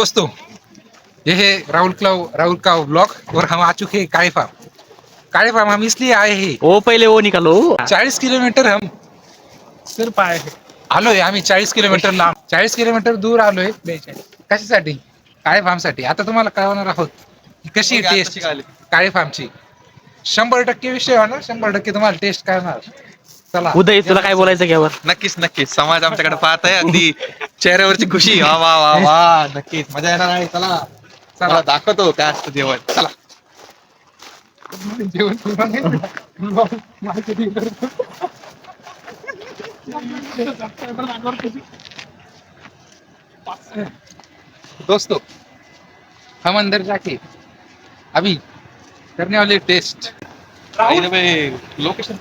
दोस्तों, ये है राहुल का ब्लॉग और हम आ चुके हैं काले फार्म। काले फार्म हम इसलिए आए हैं, वो पहिले वो निकालो 40 किलोमीटर हम सिर्फ आए हैं. आलोय आम्ही 40 किलोमीटर लांब, 40 किलोमीटर दूर आलोय. कशासाठी? काळे फार्म साठी. आता तुम्हाला कळवणार आहोत की कशी टेस्ट काळे फार्मची. 100% विषय होणार, 100% तुम्हाला टेस्ट करणार. चला उदय तुला काय बोलायचं घ्यावर नक्कीच नक्कीच समाज आमच्याकडे पाहत आहे. अगदी चेहऱ्यावरची खुशी. वा वा वा वा नक्कीच मजा येणार आहे. चला चला दाखवतो काय असतं जेवण. चला जेवण दोस्तों, हम अंदर जाके अभी करने वाले टेस्ट. लोकेशन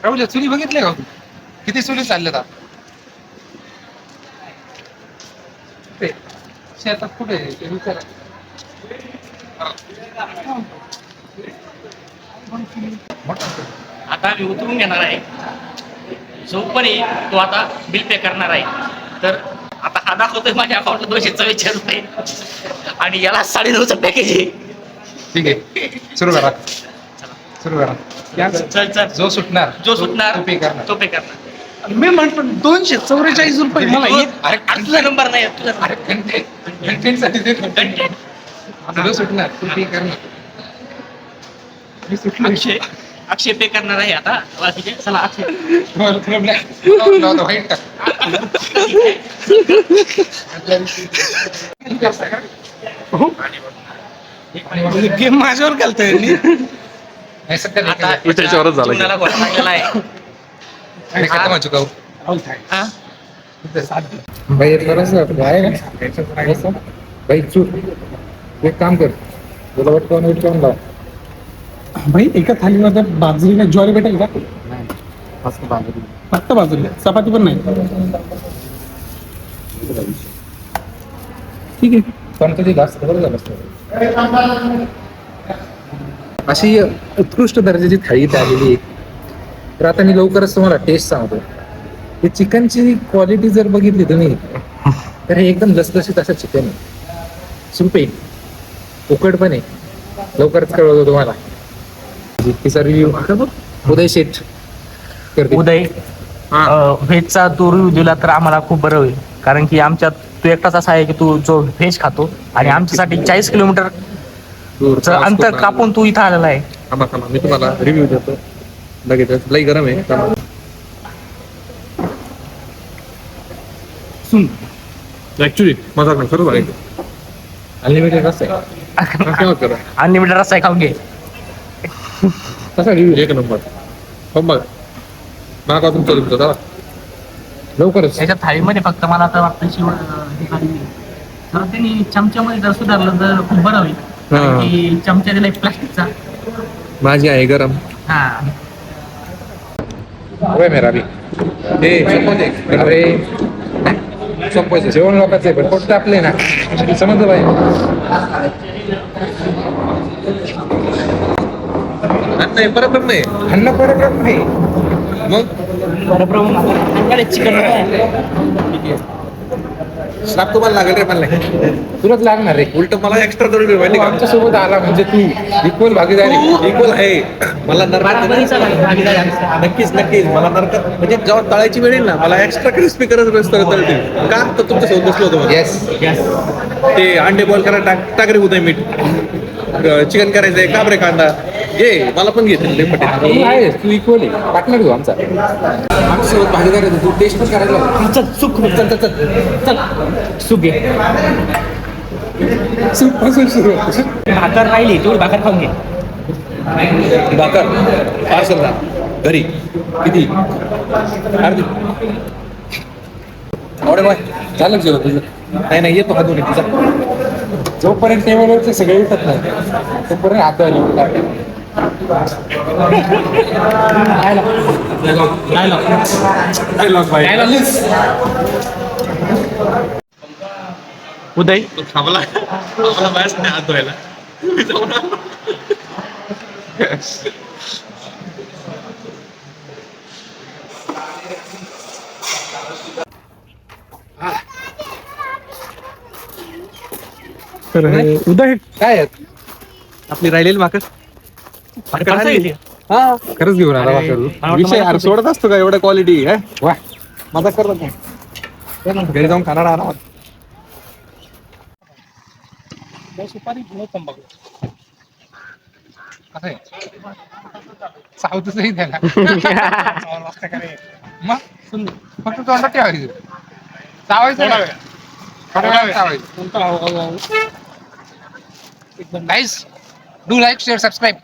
राहुल चुली बघितले का? किती चुली चालल्यात आता? कुठे? शेतात कुठे ते विचारा. आता मी उतरून घेणार आहे. जो पण येईल तो आता बिल पे करणार आहे. तर आता हा दाखवतोय माझ्या अकाउंटला 244 रुपये आणि याला 9.5चं पॅकेज आहे. ठीक आहे, सुरू करा. सुरू करा. चल चल जो सुटणार जो सुटणार तो पे करणार. तो पे करणार. मी म्हणतो 244 रुपये मला अरे तुझा नंबर नाही तुझा अरे कंटेंट साठी ते जो सुटणार तो पे करणार. मी सुटलो. अक्षय पे करणार आहे आता. बाकीचे चला अक्षय वाईट टाक. गेम माझ्यावर घालतोय मी. नाही सध्या आता त्याच्यावरच झालं. तुम्हाला घोडा लागलेला आहे. खत्म हो चुका हूं. हा? भाई आहे ना भाई चूक एक काम कर, तुला वटकावून लाव. भाई एका थालीमध्ये बाजरीला ज्वारी भेटेल का? फक्त बाजरी, चपाती पण नाही. ठीक आहे. पण कधी जास्त बरं झालं असतं. अशी उत्कृष्ट दर्जाची थाळी इथे आलेली आहे. तर आता मी लवकरच तुम्हाला टेस्ट सांगतो. हे चिकनची क्वालिटी जर बघितली तुम्ही तर हे एकदम लसलशीत असं चिकन आहे. सुप आहे, उकड पण आहे. लवकरच कळवतो तुम्हाला. तिचा रिव्ह्यू उदय शेठ करते. उदय व्हेजचा तू रिव्ह्यू दिला तर आम्हाला खूप बरं होईल. कारण की आमच्यात तू एकटाच असा आहे की तू जो व्हेज खातो आणि आमच्यासाठी 40 किलोमीटर अंतर कापून तू इथं आलेला आहे. थांबा मी तुम्हाला रिव्ह्यू देतो लगेच. लई गरम आहे. सुन ऍक्च्युली माझा खरंच आहे. अनलिमिटेड असं अनलिमिटेड रस्सा खाऊन घे. कसा रिव्ह्यू एक नंबर. हो बघ मागा तुमचं चला लवकरच. त्याच्या थाळीमध्ये फक्त मला आता वाटतं तर त्यांनी चमच्यामध्ये जर सुधारलं तर खूप बरं होईल. कारण की चमचा दिलाय प्लास्टिकचा. माझी आहे गरम. हा होय मेरा भी हे अरे सोपं जेवण लोकांचं आहे पण पोट आपले ना समजलं पाहिजे. नाही परत नाही अन्न परत नाही मग चिकन श्राप तुम्हाला लागेल रे. मला तुलाच लागणार रे. उलट मला एक्स्ट्रा जोडी माहिती का? आमच्या सोबत आला म्हणजे तू इक्वल भागीदारी. इक्वल आहे. मला नक्कीच मला नरकात म्हणजे जेव्हा तळायची वेळ येईल ना मला एक्स्ट्रा क्रिस्पी करत तळतील का तर तुमच्या सोबत बसलो होतो. येस ते अंडे बॉईल करायला टाक रे उदय मीठ. चिकन करायचंय काबरे कांदा घे. मला पण घेते तू आहेस, तू इक्वल आहे. पार्टनर तू आमचा. आमच्या सोबत भागीदारी तू टेस्ट पण करायला. चल सुख चल सुख घे. सूप पासून सुरू. भाकर राहिली तेवढी भाकर खाऊन घे. भाकर पार्सल ना घरी किती अर्धी आवडे बाय झालं जेवण तुझं? नाही येतो हातून तिचा. जोपर्यंत टेबलवरचे सगळे उठत नाही तोपर्यंत हात उदय थांबला बाहेर नाही हात धुवायला. तर उदय काय आहेत? आपली राहिलेली भाकर खर्च येते. हा खरंच घेऊन आला भाकर तू? विषय यार सोडत असतो का एवढ्या क्वालिटी वा माझा कर घरी जाऊन खाणार आरामात. सुपारी गुळ तंबाखू कसं आहे साऊथचंही द्यायला मग फक्त तोंडात ठेवायचं चावायचं नाही. थोड्या वेळात चावायचं. एकदम guys do like share subscribe